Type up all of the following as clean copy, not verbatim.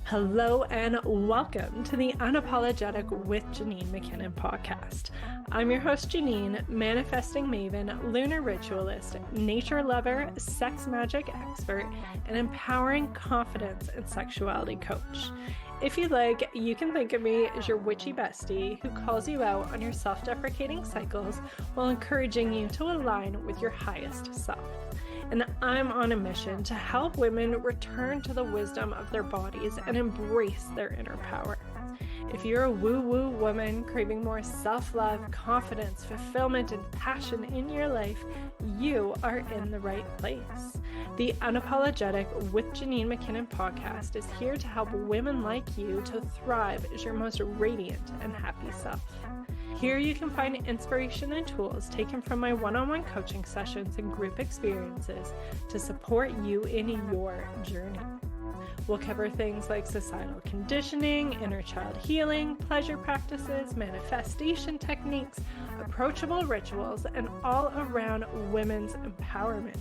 Hello and welcome to the Unapologetic with Janine McKinnon podcast. I'm your host Janine, manifesting maven, lunar ritualist, nature lover, sex magic expert, and empowering confidence and sexuality coach. If you like, you can think of me as your witchy bestie who calls you out on your self-deprecating cycles while encouraging you to align with your highest self. And I'm on a mission to help women return to the wisdom of their bodies and embrace their inner power. If you're a woo-woo woman craving more self-love, confidence, fulfillment, and passion in your life, you are in the right place. The Unapologetic with Janine McKinnon podcast is here to help women like you to thrive as your most radiant and happy self. Here you can find inspiration and tools taken from my one-on-one coaching sessions and group experiences to support you in your journey. We'll cover things like societal conditioning, inner child healing, pleasure practices, manifestation techniques, approachable rituals, and all around women's empowerment.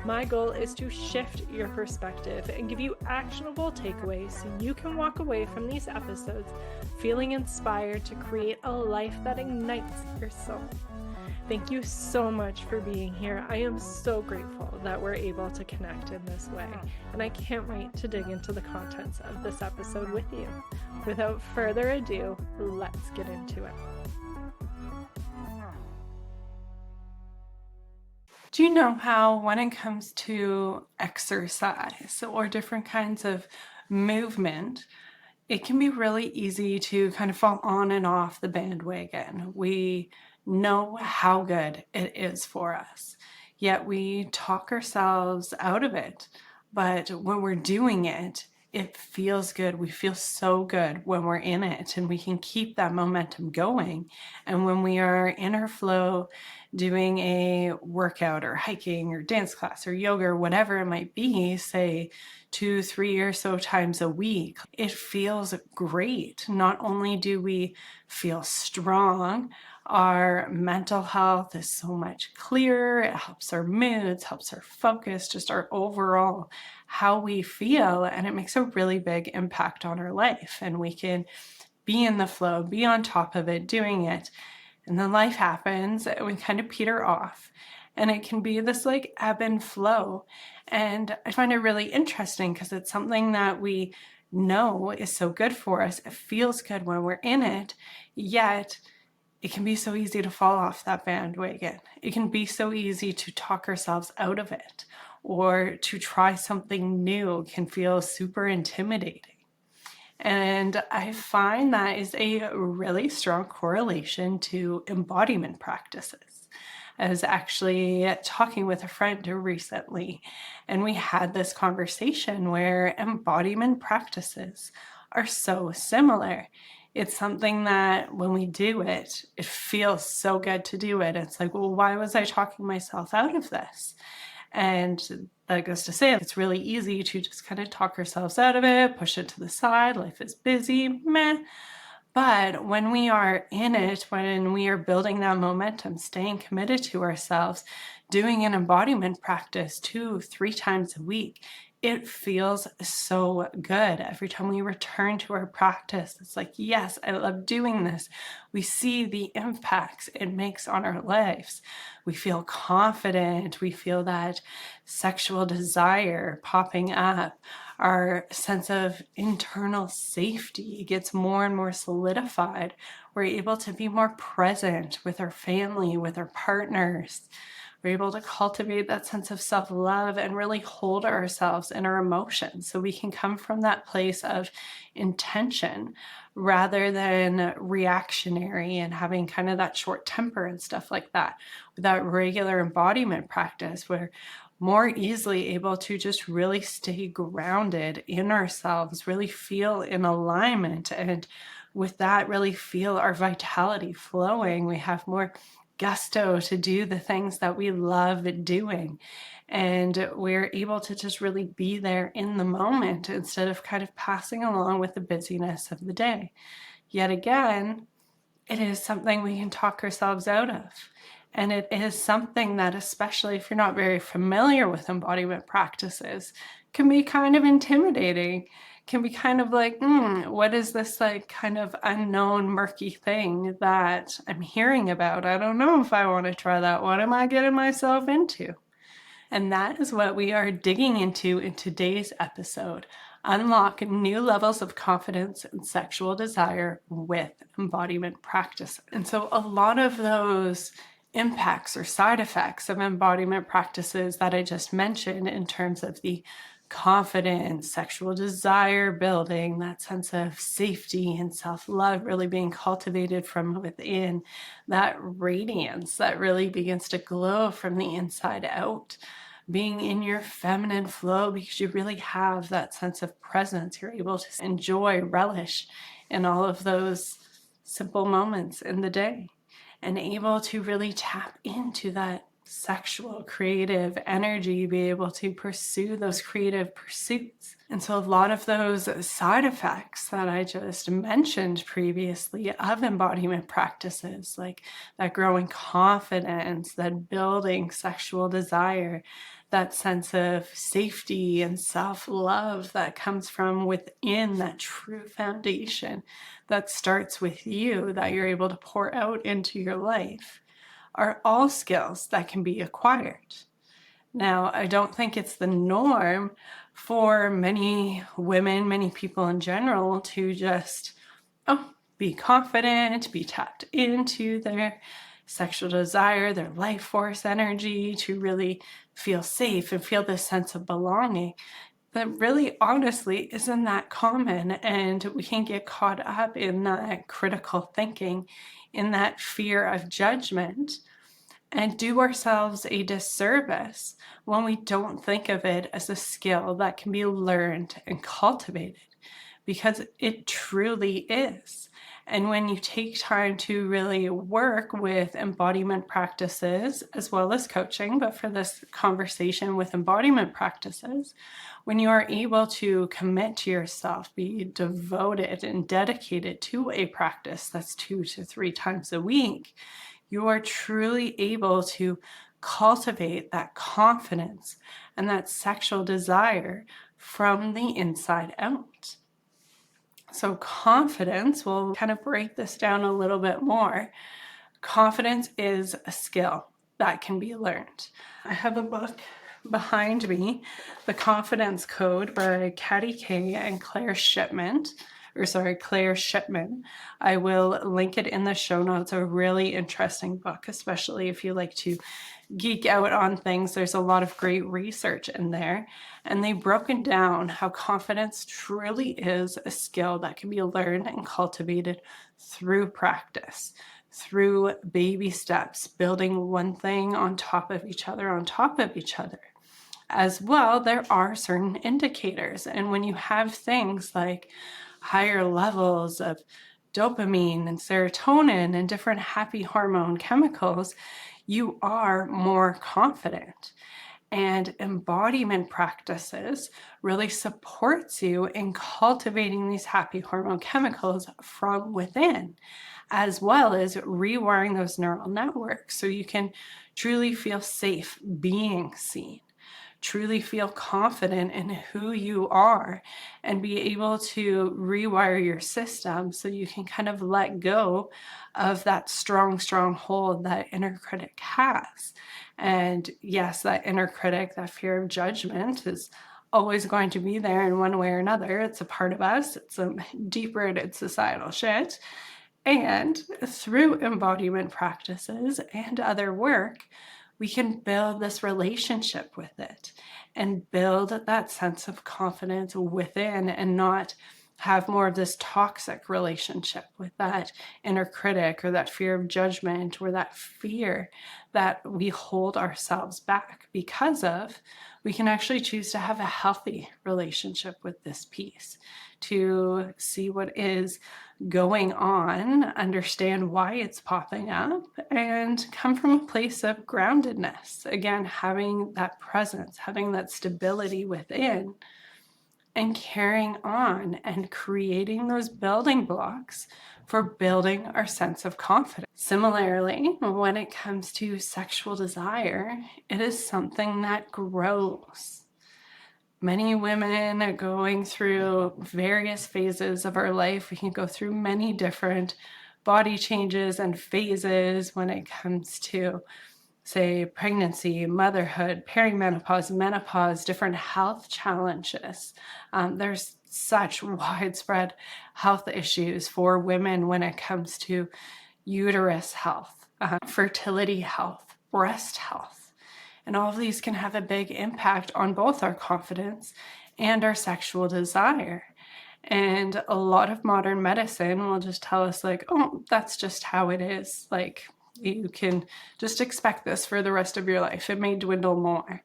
My goal is to shift your perspective and give you actionable takeaways so you can walk away from these episodes feeling inspired to create a life that ignites your soul. Thank you so much for being here. I am so grateful that we're able to connect in this way, and I can't wait to dig into the contents of this episode with you. Without further ado, let's get into it. Do you know how when it comes to exercise or different kinds of movement, it can be really easy to kind of fall on and off the bandwagon? We know how good it is for us, yet we talk ourselves out of it. But when we're doing it, it feels good. We feel so good when we're in it, and we can keep that momentum going. And when we are in our flow, doing a workout or hiking or dance class or yoga or whatever it might be, say 2, 3 or so times a week, it feels great. Not only do we feel strong, our mental health is so much clearer. It helps our moods, helps our focus, just our overall how we feel, and it makes a really big impact on our life. And we can be in the flow, be on top of it, doing it. And then life happens and we kind of peter off. And it can be this like ebb and flow. And I find it really interesting because it's something that we know is so good for us. It feels good when we're in it, yet it can be so easy to fall off that bandwagon. It can be so easy to talk ourselves out of it, or to try something new can feel super intimidating. And I find that is a really strong correlation to embodiment practices. I was actually talking with a friend recently, and we had this conversation where embodiment practices are so similar. It's something that when we do it, it feels so good to do it. It's like, well, why was I talking myself out of this? And that goes to say it's really easy to just kind of talk ourselves out of it, push it to the side. Life is busy, meh. But when we are in it, when we are building that momentum, staying committed to ourselves, doing an embodiment practice 2, 3 times a week, it feels so good. Every time we return to our practice, it's like, yes, I love doing this. We see the impacts it makes on our lives. We feel confident. We feel that sexual desire popping up. Our sense of internal safety gets more and more solidified. We're able to be more present with our family, with our partners. We're able to cultivate that sense of self-love and really hold ourselves in our emotions so we can come from that place of intention rather than reactionary and having kind of that short temper and stuff like that. With that regular embodiment practice, we're more easily able to just really stay grounded in ourselves, really feel in alignment, and with that really feel our vitality flowing. We have more gusto to do the things that we love doing. And we're able to just really be there in the moment instead of kind of passing along with the busyness of the day. Yet again, it is something we can talk ourselves out of. And it is something that, especially if you're not very familiar with embodiment practices, can be kind of intimidating can be kind of like, what is this like kind of unknown murky thing that I'm hearing about? I don't know if I want to try that. What am I getting myself into? And that is what we are digging into in today's episode. Unlock new levels of confidence and sexual desire with embodiment practices. And so a lot of those impacts or side effects of embodiment practices that I just mentioned in terms of the confidence, sexual desire building, that sense of safety and self-love really being cultivated from within, that radiance that really begins to glow from the inside out, being in your feminine flow because you really have that sense of presence. You're able to enjoy, relish in all of those simple moments in the day, and able to really tap into that sexual, creative energy, be able to pursue those creative pursuits. And so a lot of those side effects that I just mentioned previously of embodiment practices, like that growing confidence, that building sexual desire, that sense of safety and self-love that comes from within, that true foundation that starts with you, that you're able to pour out into your life, are all skills that can be acquired. Now, I don't think it's the norm for many women, many people in general, to just, be confident, be tapped into their sexual desire, their life force energy, to really feel safe and feel this sense of belonging. That really honestly isn't that common, and we can get caught up in that critical thinking, in that fear of judgment, and do ourselves a disservice when we don't think of it as a skill that can be learned and cultivated, because it truly is. And when you take time to really work with embodiment practices as well as coaching, but for this conversation with embodiment practices, when you are able to commit to yourself, be devoted and dedicated to a practice that's 2 to 3 times a week, you are truly able to cultivate that confidence and that sexual desire from the inside out. So confidence, we'll kind of break this down a little bit more. Confidence is a skill that can be learned. I have a book behind me, The Confidence Code by Katty K and Claire Shipman. I will link it in the show notes. A really interesting book, especially if you like to geek out on things. There's a lot of great research in there, and they've broken down how confidence truly is a skill that can be learned and cultivated through practice, through baby steps, building one thing on top of each other, on top of each other. As well, there are certain indicators, and when you have things like higher levels of dopamine and serotonin and different happy hormone chemicals, you are more confident. And embodiment practices really supports you in cultivating these happy hormone chemicals from within, as well as rewiring those neural networks so you can truly feel safe being seen, truly feel confident in who you are, and be able to rewire your system so you can kind of let go of that strong hold that inner critic has. And yes, that inner critic, that fear of judgment, is always going to be there in one way or another. It's a part of us. It's a deep-rooted societal shit. And through embodiment practices and other work, we can build this relationship with it and build that sense of confidence within, and not have more of this toxic relationship with that inner critic or that fear of judgment or that fear that we hold ourselves back because of. We can actually choose to have a healthy relationship with this piece, to see what is going on, understand why it's popping up, and come from a place of groundedness. Again, having that presence, having that stability within, and carrying on and creating those building blocks for building our sense of confidence. Similarly, when it comes to sexual desire, it is something that grows. Many women are going through various phases of our life. We can go through many different body changes and phases when it comes to, say, pregnancy, motherhood, perimenopause, menopause, different health challenges. There's such widespread health issues for women when it comes to uterus health, fertility health, breast health. And all of these can have a big impact on both our confidence and our sexual desire. And a lot of modern medicine will just tell us, like, oh, that's just how it is. Like, you can just expect this for the rest of your life. It may dwindle more.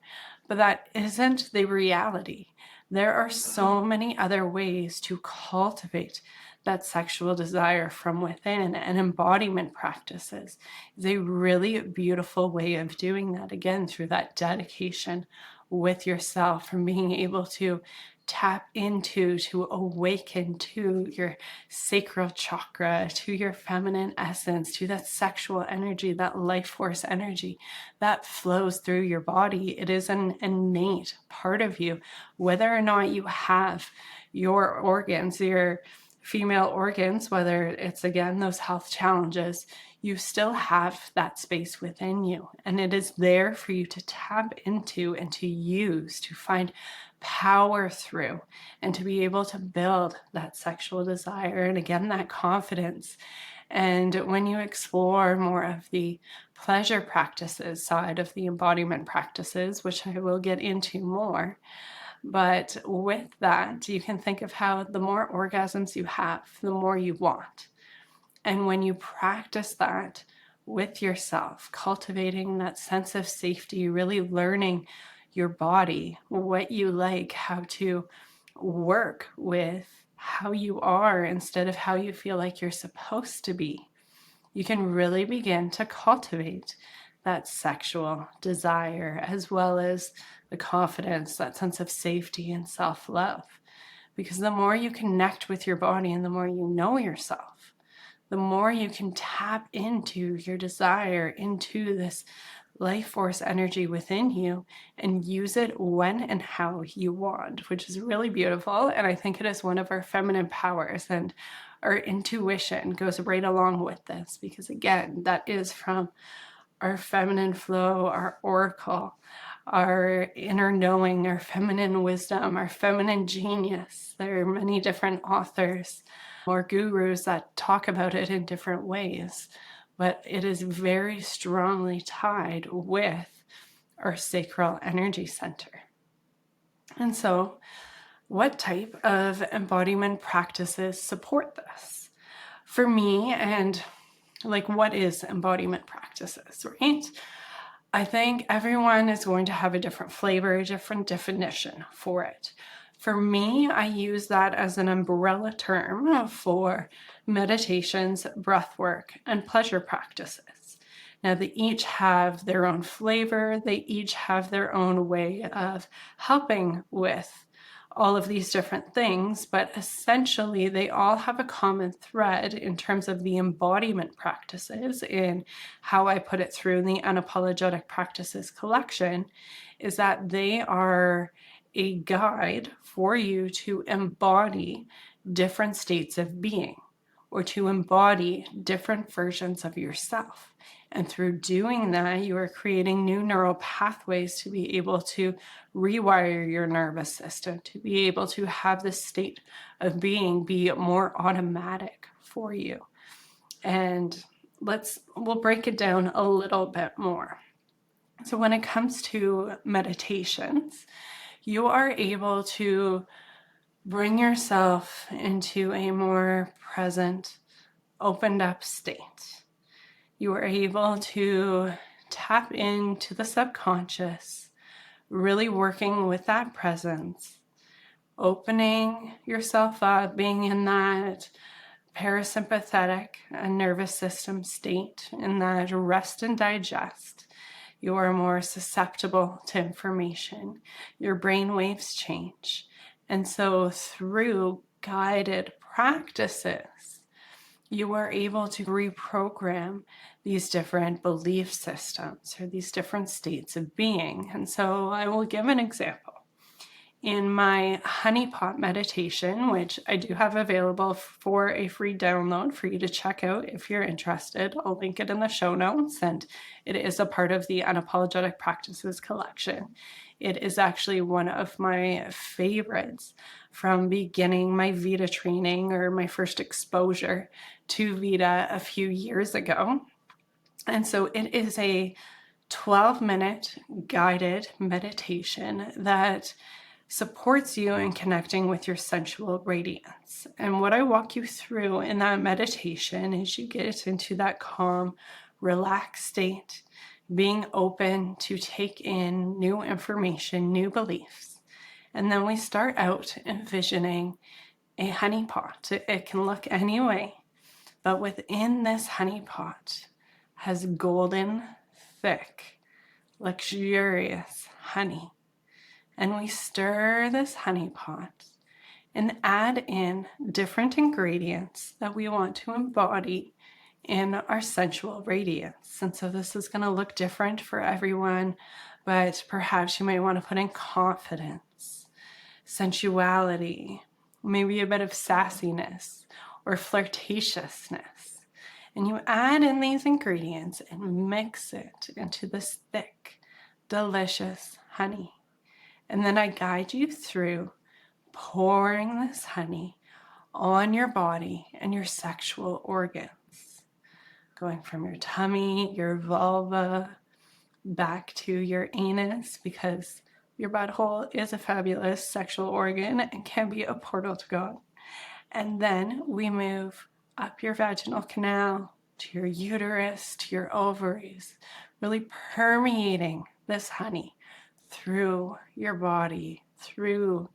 But that isn't the reality. There are so many other ways to cultivate that sexual desire from within, and embodiment practices is a really beautiful way of doing that, again, through that dedication with yourself, from being able to tap into, to awaken to your sacral chakra, to your feminine essence, to that sexual energy, that life force energy that flows through your body. It is an innate part of you, whether or not you have your organs, your female organs, whether it's, again, those health challenges, you still have that space within you. And it is there for you to tap into and to use, to find power through, and to be able to build that sexual desire and, again, that confidence. And when you explore more of the pleasure practices side of the embodiment practices, which I will get into more, but with that, you can think of how the more orgasms you have, the more you want. And when you practice that with yourself, cultivating that sense of safety, really learning your body, what you like, how to work with how you are instead of how you feel like you're supposed to be, you can really begin to cultivate that sexual desire, as well as the confidence, that sense of safety and self-love. Because the more you connect with your body and the more you know yourself, the more you can tap into your desire, into this life force energy within you, and use it when and how you want, which is really beautiful. And I think it is one of our feminine powers, and our intuition goes right along with this, because, again, that is from our feminine flow, our oracle, our inner knowing, our feminine wisdom, our feminine genius. There are many different authors or gurus that talk about it in different ways, but it is very strongly tied with our sacral energy center. And so, what type of embodiment practices support this? For me, and like, what is embodiment practices, right? I think everyone is going to have a different flavor, a different definition for it. For me, I use that as an umbrella term for meditations, breathwork, and pleasure practices. Now, they each have their own flavor. They each have their own way of helping with all of these different things, but essentially they all have a common thread in terms of the embodiment practices. In how I put it through in the Unapologetic Practices collection, is that they are a guide for you to embody different states of being, or to embody different versions of yourself. And through doing that, you are creating new neural pathways to be able to rewire your nervous system, to be able to have this state of being be more automatic for you. And we'll break it down a little bit more. So when it comes to meditations, you are able to bring yourself into a more present, opened up state. You are able to tap into the subconscious, really working with that presence, opening yourself up, being in that parasympathetic and nervous system state, in that rest and digest. You are more susceptible to information. Your brain waves change. And so through guided practices, you are able to reprogram these different belief systems or these different states of being. And so I will give an example. in my honey pot meditation, which I do have available for a free download for you to check out if you're interested. I'll link it in the show notes, and it is a part of the Unapologetic Practices collection. It is actually one of my favorites from beginning my Vita training, or my first exposure to Vita a few years ago. And so it is a 12-minute guided meditation that supports you in connecting with your sensual radiance. And what I walk you through in that meditation is you get into that calm, relaxed state, being open to take in new information, new beliefs. And then we start out envisioning a honey pot. It can look any way, but within this honey pot has golden, thick, luxurious honey. And we stir this honey pot and add in different ingredients that we want to embody in our sensual radiance. And so this is going to look different for everyone, but perhaps you might want to put in confidence, sensuality, maybe a bit of sassiness or flirtatiousness. And you add in these ingredients and mix it into this thick, delicious honey. And then I guide you through pouring this honey on your body and your sexual organs, going from your tummy, your vulva, back to your anus, because your butthole is a fabulous sexual organ and can be a portal to God. And then we move up your vaginal canal to your uterus, to your ovaries, really permeating this honey through your body, through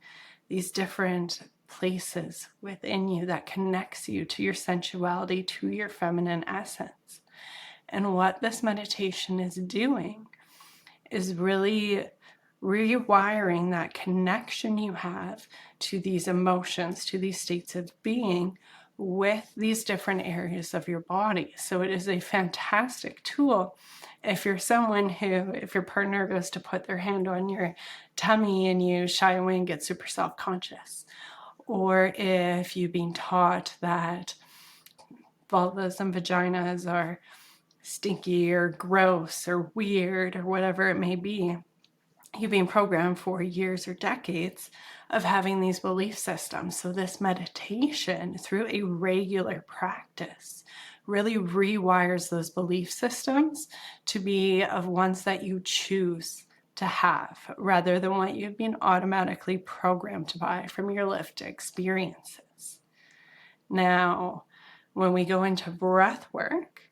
these different places within you that connects you to your sensuality, to your feminine essence. And what this meditation is doing is really rewiring that connection you have to these emotions, to these states of being with these different areas of your body. So it is a fantastic tool if you're someone who, if your partner goes to put their hand on your tummy and you shy away and get super self-conscious, or if you've been taught that vulvas and vaginas are stinky or gross or weird or whatever it may be. You've been programmed for years or decades of having these belief systems. So this meditation, through a regular practice, really rewires those belief systems to be of ones that you choose to have, rather than what you've been automatically programmed by from your lived experiences. Now, when we go into breath work,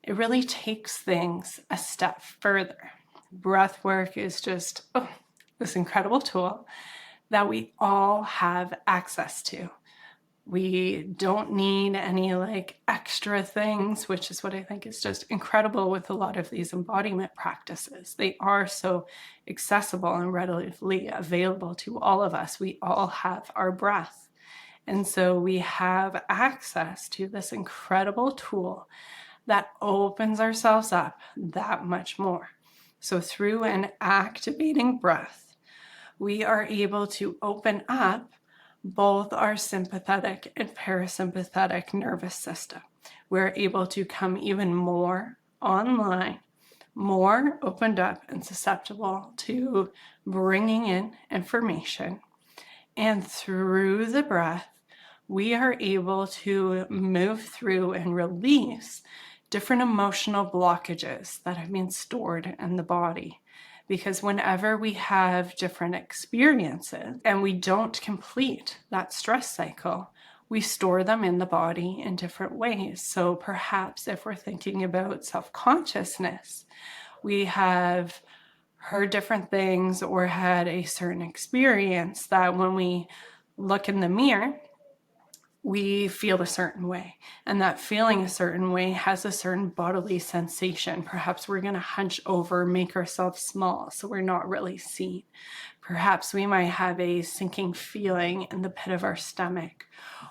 it really takes things a step further. Breath work is just this incredible tool that we all have access to. We don't need any extra things, which is what I think is just incredible with a lot of these embodiment practices. They are so accessible and readily available to all of us. We all have our breath. And so we have access to this incredible tool that opens ourselves up that much more. So through an activating breath, we are able to open up both our sympathetic and parasympathetic nervous system. We're able to come even more online, more opened up and susceptible to bringing in information. And through the breath, we are able to move through and release different emotional blockages that have been stored in the body. Because whenever we have different experiences and we don't complete that stress cycle, we store them in the body in different ways. So perhaps if we're thinking about self-consciousness, we have heard different things or had a certain experience that when we look in the mirror, we feel a certain way, and that feeling a certain way has a certain bodily sensation. Perhaps we're going to hunch over, make ourselves small so we're not really seen. Perhaps we might have a sinking feeling in the pit of our stomach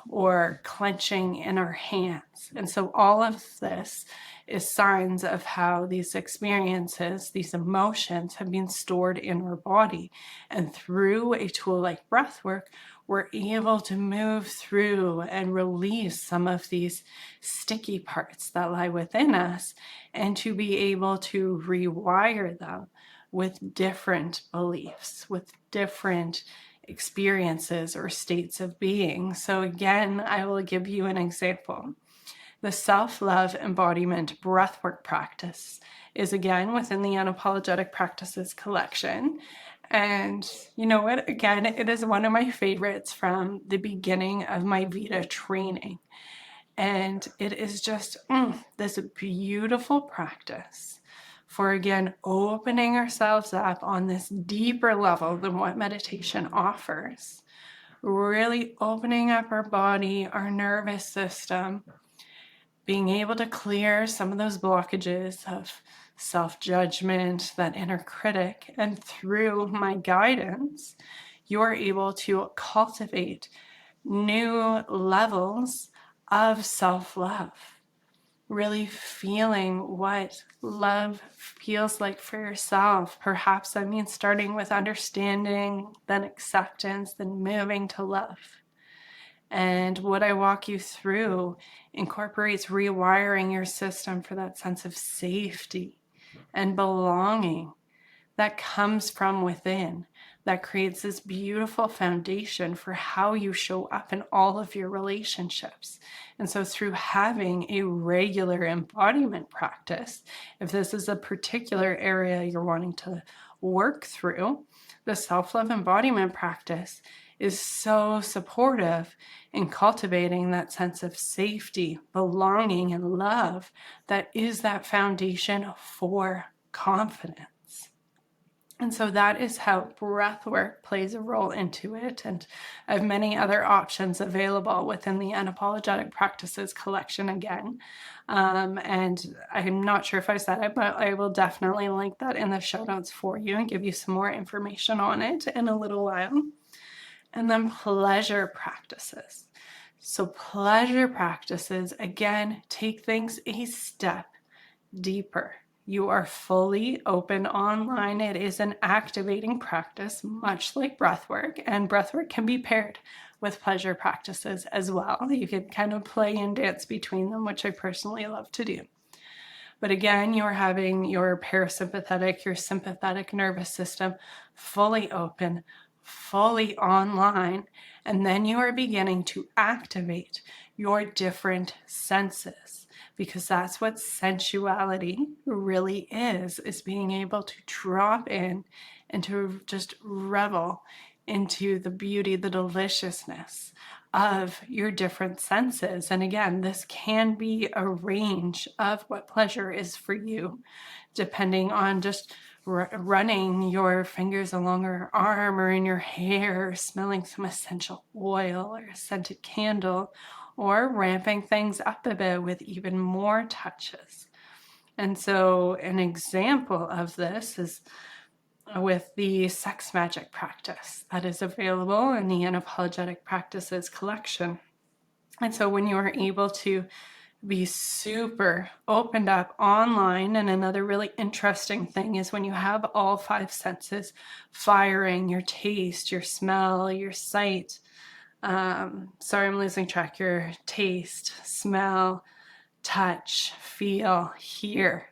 or clenching in our hands. And so all of this is signs of how these experiences, these emotions have been stored in our body. And through a tool like breathwork, we're able to move through and release some of these sticky parts that lie within us, and to be able to rewire them with different beliefs, with different experiences or states of being. So again, I will give you an example. The self-love embodiment breathwork practice is again within the Unapologetic Practices collection. And you know what? Again, it is one of my favorites from the beginning of my Vita training. And it is just this beautiful practice for, again, opening ourselves up on this deeper level than what meditation offers. Really opening up our body, our nervous system, being able to clear some of those blockages of self-judgment, that inner critic, and through my guidance, you're able to cultivate new levels of self-love, really feeling what love feels like for yourself. Perhaps that means starting with understanding, then acceptance, then moving to love. And what I walk you through incorporates rewiring your system for that sense of safety and belonging that comes from within, that creates this beautiful foundation for how you show up in all of your relationships. And so through having a regular embodiment practice, if this is a particular area you're wanting to work through, the self-love embodiment practice is so supportive in cultivating that sense of safety, belonging, and love that is that foundation for confidence. And so that is how breathwork plays a role into it. And I have many other options available within the Unapologetic Practices collection again. And I'm not sure if I said it, but I will definitely link that in the show notes for you and give you some more information on it in a little while. And then pleasure practices. So pleasure practices, again, take things a step deeper. You are fully open online. It is an activating practice, much like breathwork, and breathwork can be paired with pleasure practices as well. You can kind of play and dance between them, which I personally love to do. But again, you're having your parasympathetic, your sympathetic nervous system fully open, fully online, and then you are beginning to activate your different senses, because that's what sensuality really is being able to drop in and to just revel into the beauty, the deliciousness of your different senses. And again, this can be a range of what pleasure is for you, depending on just running your fingers along your arm or in your hair, smelling some essential oil or a scented candle, or ramping things up a bit with even more touches. And so an example of this is with the sex magic practice that is available in the Unapologetic Practices collection. And so when you are able to be super opened up online, and another really interesting thing is when you have all 5 senses firing, your taste, your smell, your sight, sorry, I'm losing track, your taste, smell, touch, feel, hear.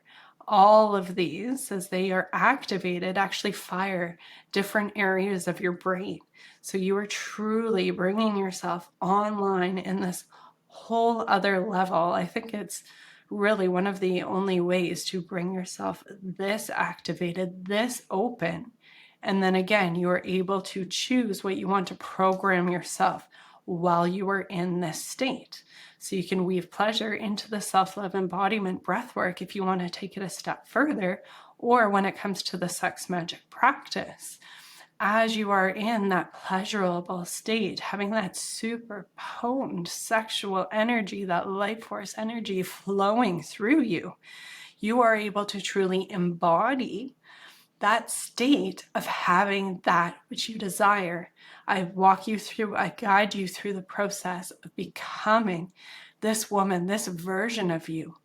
All of these, as they are activated, actually fire different areas of your brain. So you are truly bringing yourself online in this whole other level. I think it's really one of the only ways to bring yourself this activated, this open. And then again, you are able to choose what you want to program yourself while you are in this state. So you can weave pleasure into the self-love embodiment breathwork if you want to take it a step further, or when it comes to the sex magic practice, as you are in that pleasurable state, having that super potent sexual energy, that life force energy flowing through you, you are able to truly embody that state of having that which you desire. I walk you through, I guide you through the process of becoming this woman, this version of you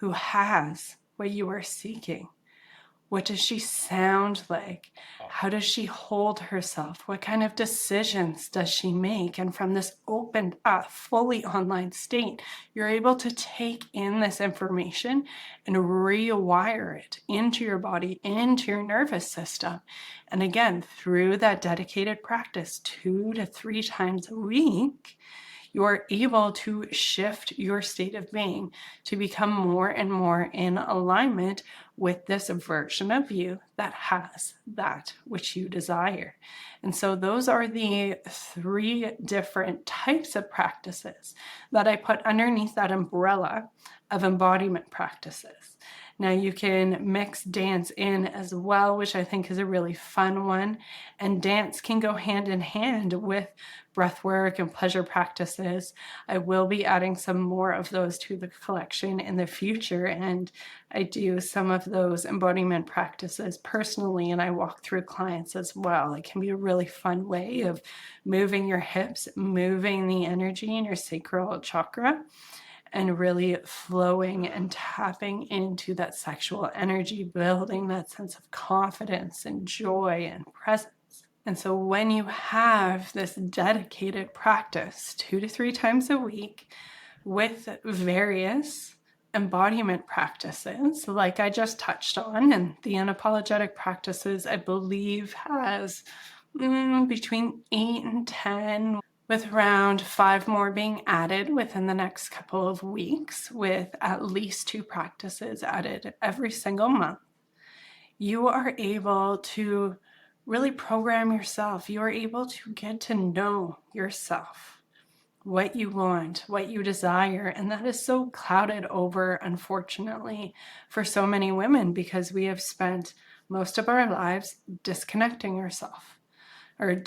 who has what you are seeking? What does she sound like? How does she hold herself? What kind of decisions does she make? And from this opened up, fully online state, you're able to take in this information and rewire it into your body, into your nervous system. And again, through that dedicated practice, 2 to 3 times a week, you are able to shift your state of being to become more and more in alignment with this version of you that has that which you desire. And so those are the 3 different types of practices that I put underneath that umbrella of embodiment practices. Now you can mix dance in as well, which I think is a really fun one. And dance can go hand in hand with breathwork and pleasure practices. I will be adding some more of those to the collection in the future. And I do some of those embodiment practices personally, and I walk through clients as well. It can be a really fun way of moving your hips, moving the energy in your sacral chakra, and really flowing and tapping into that sexual energy, building that sense of confidence and joy and presence. And so when you have this dedicated practice 2 to 3 times a week with various embodiment practices, like I just touched on, and the unapologetic practices, I believe, has between 8 and 10, with around 5 more being added within the next couple of weeks, with at least 2 practices added every single month. You are able to really program yourself. You are able to get to know yourself, what you want, what you desire. And that is so clouded over, unfortunately, for so many women, because we have spent most of our lives disconnecting ourselves, or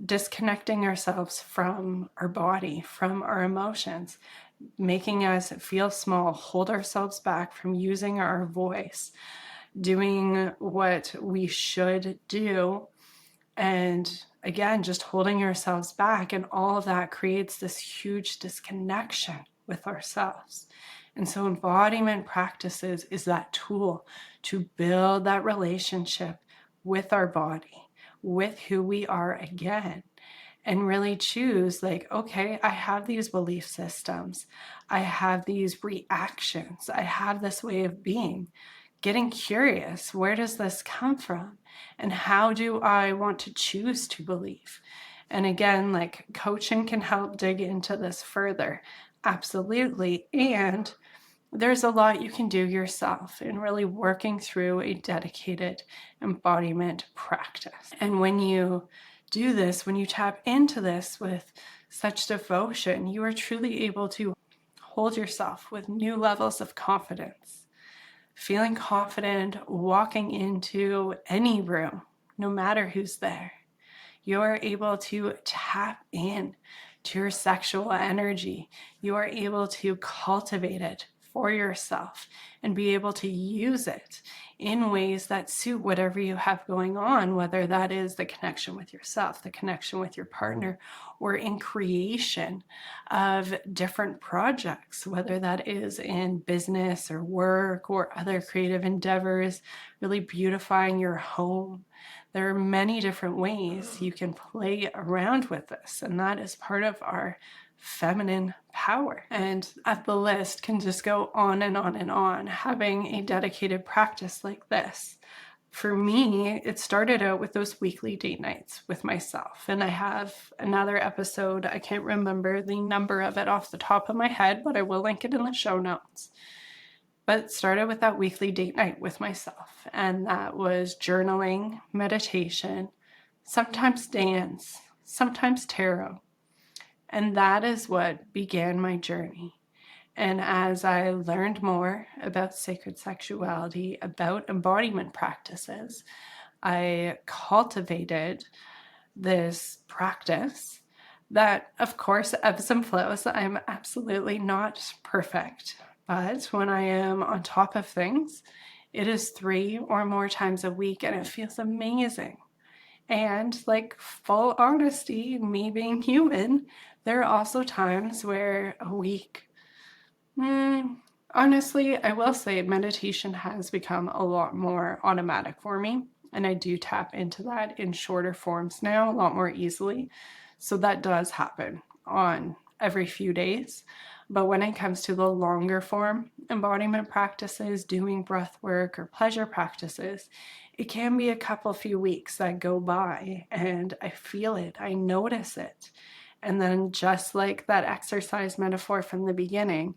disconnecting ourselves from our body, from our emotions, making us feel small, hold ourselves back from using our voice, doing what we should do, and again, just holding ourselves back. And all of that creates this huge disconnection with ourselves. And so embodiment practices is that tool to build that relationship with our body, with who we are again, and really choose, like, okay, I have these belief systems, I have these reactions, I have this way of being. Getting curious, where does this come from? And how do I want to choose to believe? And again, like, coaching can help dig into this further. Absolutely. And there's a lot you can do yourself in really working through a dedicated embodiment practice. And when you do this, when you tap into this with such devotion, you are truly able to hold yourself with new levels of confidence, feeling confident walking into any room, no matter who's there. You are able to tap in to your sexual energy. You are able to cultivate it for yourself and be able to use it in ways that suit whatever you have going on, whether that is the connection with yourself, the connection with your partner, or in creation of different projects, whether that is in business or work or other creative endeavors, really beautifying your home. There are many different ways you can play around with this, and that is part of our feminine power. And the list can just go on and on and on. Having a dedicated practice like this, for me, it started out with those weekly date nights with myself. And I have another episode, I can't remember the number of it off the top of my head, but I will link it in the show notes. But it started with that weekly date night with myself. And that was journaling, meditation, sometimes dance, sometimes tarot. And that is what began my journey. And as I learned more about sacred sexuality, about embodiment practices, I cultivated this practice that, of course, ebbs and flows. I'm absolutely not perfect. But when I am on top of things, it is 3 or more times a week, and it feels amazing. And, like, full honesty, me being human, there are also times where a week, Honestly, I will say meditation has become a lot more automatic for me, and I do tap into that in shorter forms now a lot more easily. So that does happen on every few days. But when it comes to the longer form embodiment practices, doing breath work or pleasure practices, it can be a few weeks that go by and I feel it, I notice it. And then, just like that exercise metaphor from the beginning,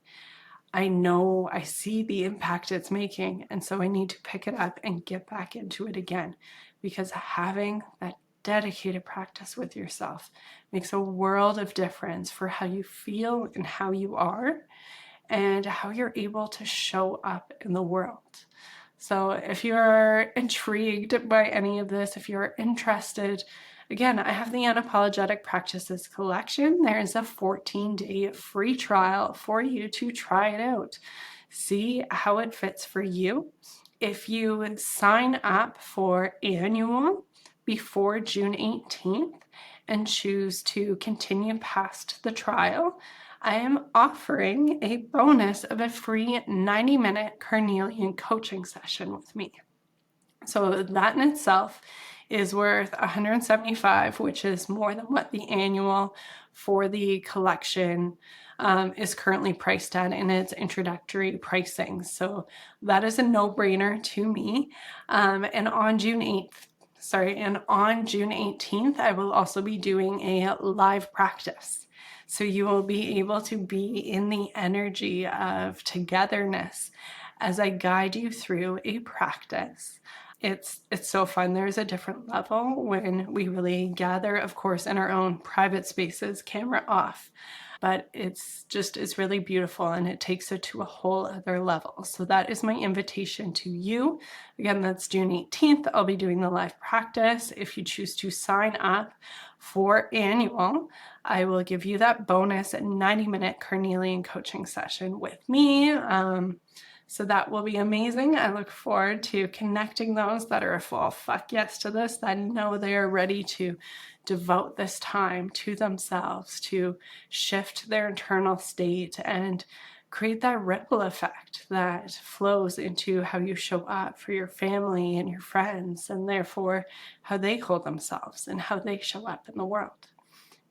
I know I see the impact it's making. And so I need to pick it up and get back into it again, because having that dedicated practice with yourself makes a world of difference for how you feel and how you are and how you're able to show up in the world. So if you're intrigued by any of this, if you're interested, again, I have the Unapologetic Practices collection. There's a 14-day free trial for you to try it out. See how it fits for you. If you sign up for annual before June 18th and choose to continue past the trial, I am offering a bonus of a free 90-minute carnelian coaching session with me. So that in itself is worth $175, which is more than what the annual for the collection is currently priced at in its introductory pricing. So that is a no-brainer to me. And on June 18th, I will also be doing a live practice. So you will be able to be in the energy of togetherness as I guide you through a practice. It's so fun. There's a different level when we really gather, of course, in our own private spaces, camera off. But it's really beautiful, and it takes it to a whole other level. So that is my invitation to you. Again, that's June 18th. I'll be doing the live practice. If you choose to sign up for annual, I will give you that bonus 90-minute carnelian coaching session with me. So that will be amazing. I look forward to connecting those that are a full fuck yes to this, that know they are ready to devote this time to themselves, to shift their internal state and create that ripple effect that flows into how you show up for your family and your friends, and therefore how they hold themselves and how they show up in the world.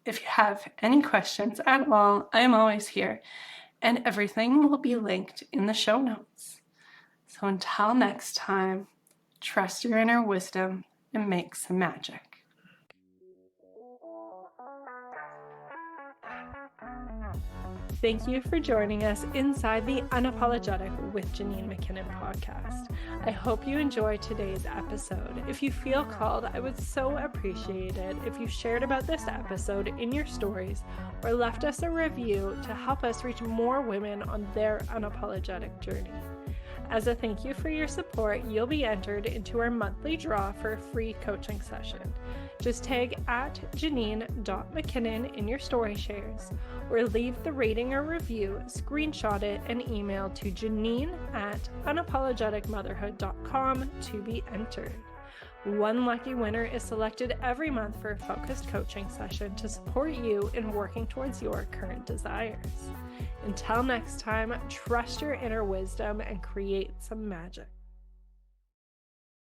If you have any questions at all, I am always here, and everything will be linked in the show notes. So until next time, trust your inner wisdom and make some magic. Thank you for joining us inside the Unapologetic with Janine McKinnon podcast. I hope you enjoyed today's episode. If you feel called, I would so appreciate it if you shared about this episode in your stories or left us a review to help us reach more women on their unapologetic journey. As a thank you for your support, you'll be entered into our monthly draw for a free coaching session. Just tag at Janine.McKinnon in your story shares, or leave the rating or review, screenshot it, and email to Janine@unapologeticmotherhood.com to be entered. One lucky winner is selected every month for a focused coaching session to support you in working towards your current desires. Until next time, trust your inner wisdom and create some magic.